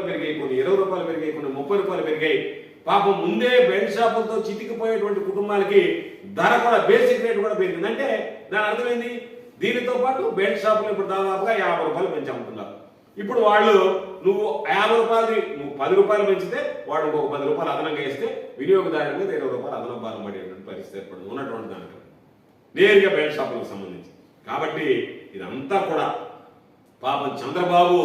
పెరిగాయి, కొన్ని 20 రూపాయలు పెరిగాయి, కొన్ని 30 రూపాయలు పెరిగాయి. పాపం ముందే బెల్ట్ షాపులతో చితికిపోయేటువంటి కుటుంబాలకి ధర కూడా బేసిక్ రేట్ కూడా పెరిగింది. అంటే దాని అర్థమైంది, దీనితో పాటు బెల్ట్ షాపులు ఇప్పుడు దాదాపుగా 50 రూపాయలు పెంచి అమ్ముతున్నారు. ఇప్పుడు వాళ్ళు నువ్వు 50 రూపాయలు నువ్వు 10 రూపాయలు పెంచితే వాడు ఇంకొక 10 రూపాయలు అదనంగా ఇస్తే వినియోగదారుల మీద 20 రూపాయలు అదనం భారం పడేటువంటి పరిస్థితి ఏర్పడింది ఉన్నటువంటి దాంట్లో నేరుగా బెల్ట్ షాపులకు సంబంధించి. కాబట్టి ఇదంతా కూడా పాపం చంద్రబాబు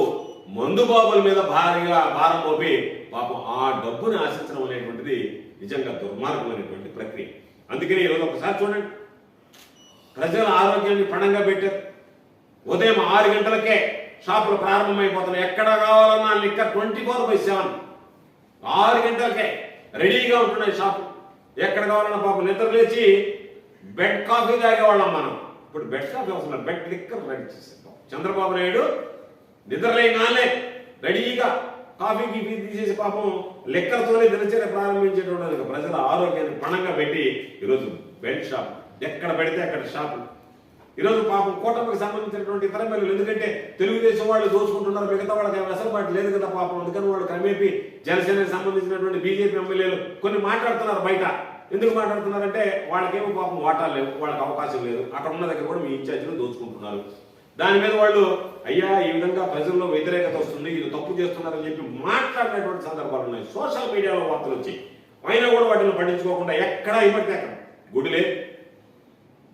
మందు బాబుల మీద భారీగా భారం మోపి పాపం ఆ డబ్బుని ఆశించడం అనేటువంటిది నిజంగా దుర్మార్గమైనటువంటి ప్రక్రియ. అందుకని ఈరోజు ఒకసారి చూడండి, ప్రజల ఆరోగ్యాన్ని పణంగా పెట్టారు. ఉదయం 6 గంటలకే షాపులు ప్రారంభమైపోతున్నాయి. ఎక్కడ కావాలన్నా లిక్కర్ 24/7 6 గంటలకే రెడీగా ఉంటున్నాయి షాపు. ఎక్కడ కావాలన్నా పాపం నిద్ర లేచి బెడ్ కాఫీ తాగేవాళ్ళం మనం. ఇప్పుడు బెడ్ కాఫీ అవసరం, బెడ్ లిక్కర్ రెడీ చేసేద్దాం. చంద్రబాబు నాయుడు నిద్రలేగానే రెడీగా కాఫీ గీఫీ తీసేసి పాపం లిక్కర్తోనే దినచర్య ప్రారంభించేటువంటి ప్రజల ఆరోగ్యాన్ని పణంగా పెట్టి ఈరోజు బెడ్ షాప్ ఎక్కడ పెడితే అక్కడ షాపు. ఈరోజు పాపం కూటమికి సంబంధించినటువంటి ఇతర ఎమ్మెల్యేలు, ఎందుకంటే తెలుగుదేశం వాళ్ళు దోచుకుంటున్నారు, మిగతా వాళ్ళకి వెసలుబాటు లేదు కదా పాపం. అందుకని వాళ్ళు క్రమేపీ జనసేనకు సంబంధించినటువంటి బీజేపీ ఎమ్మెల్యేలు కొన్ని మాట్లాడుతున్నారు బయట. ఎందుకు మాట్లాడుతున్నారంటే వాళ్ళకేమో పాపం వాటాలు లేవు, వాళ్ళకి అవకాశం లేదు, అక్కడ ఉన్న దగ్గర కూడా మీ ఇన్ఛార్జీలు దోచుకుంటున్నారు. దాని మీద వాళ్ళు అయ్యా ఈ విధంగా ప్రజల్లో వ్యతిరేకత వస్తుంది, ఇది తప్పు చేస్తున్నారని చెప్పి మాట్లాడినటువంటి సందర్భాలు ఉన్నాయి. సోషల్ మీడియాలో వార్తలు వచ్చి అయినా కూడా వాటిని పట్టించుకోకుండా ఎక్కడ ఇప్పటికే అక్కడ గుడి లేదు,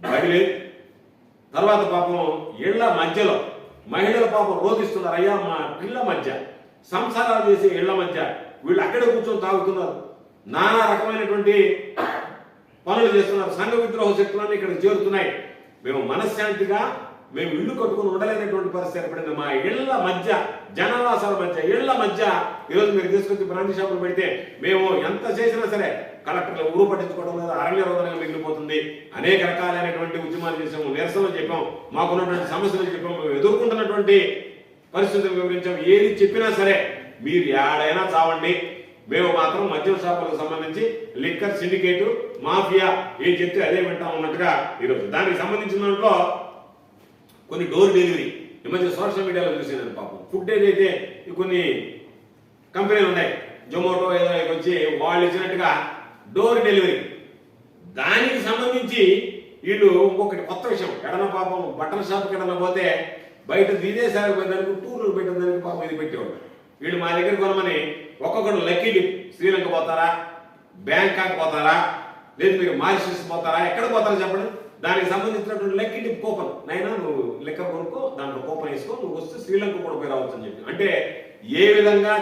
బడి లేదు. తర్వాత పాపం ఇళ్ల మధ్యలో మహిళల పాపం రోధిస్తున్నారు. అయ్యా మా ఇళ్ల మధ్య సంసారాలు చేసే ఇళ్ల మధ్య వీళ్ళు అక్కడే కూర్చొని తాగుతున్నారు, నానా రకమైనటువంటి పనులు చేస్తున్నారు. సంఘ విద్రోహ శక్తులన్నీ ఇక్కడ చేరుతున్నాయి. మేము మనశ్శాంతిగా మేము ఇల్లు కట్టుకుని ఉండలేనటువంటి పరిస్థితి ఏర్పడింది. మా ఇళ్ల మధ్య, జనావాసాల మధ్య, ఇళ్ల మధ్య ఈరోజు మీరు తీసుకొచ్చి బ్రాండ్ షాపులు పెడితే మేము ఎంత చేసినా సరే కలెక్టర్లు ఊరు పట్టించుకోవడం లేదా అరణ్య రోధనగా మిగిలిపోతుంది. అనేక రకాలైనటువంటి ఉద్యమాలు చేసాము, నిరసనలు చెప్పాం, మాకున్నటువంటి సమస్యలు చెప్పాము, మేము ఎదుర్కొంటున్నటువంటి పరిస్థితులు వివరించాం. ఏది చెప్పినా సరే మీరు ఏడైనా చావండి, మేము మాత్రం మద్యం షాపులకు సంబంధించి లిక్కర్ సిండికేటు మాఫియా ఏం చెప్తే అదే వింటాం ఉన్నట్టుగా ఈరోజు దానికి సంబంధించిన దాంట్లో కొన్ని డోర్ డెలివరీ ఈ మధ్య సోషల్ మీడియాలో చూసాను. పాపం ఫుడ్ ఏదైతే కొన్ని కంపెనీలు ఉన్నాయి, జొమాటో ఏదో వచ్చి వాళ్ళు ఇచ్చినట్టుగా డోర్ డెలివరీ, దానికి సంబంధించి వీళ్ళు ఇంకొకటి కొత్త విషయం. ఎడన పాపం బట్టల షాప్కి ఎడన పోతే బయట విదేశాలకు పోయేదానికి టూర్లు పెట్టేదానికి పాపం ఇది పెట్టేవాడు. వీళ్ళు మా దగ్గర కొనమని ఒక్కొక్కరు లక్కీ డిప్, శ్రీలంక పోతారా, బ్యాంకాక్ పోతారా, లేదు మీరు మారిషస్ పోతారా, ఎక్కడ పోతారా చెప్పండి, దానికి సంబంధించినటువంటి లక్కీ డిప్ కూపన్, నైనా నువ్వు లెక్క కొనుక్కో, దాంట్లో కూపన్ వేసుకో, నువ్వు వస్తే శ్రీలంక కూడా పోయి రావచ్చు అని చెప్పి. అంటే ఏ విధంగా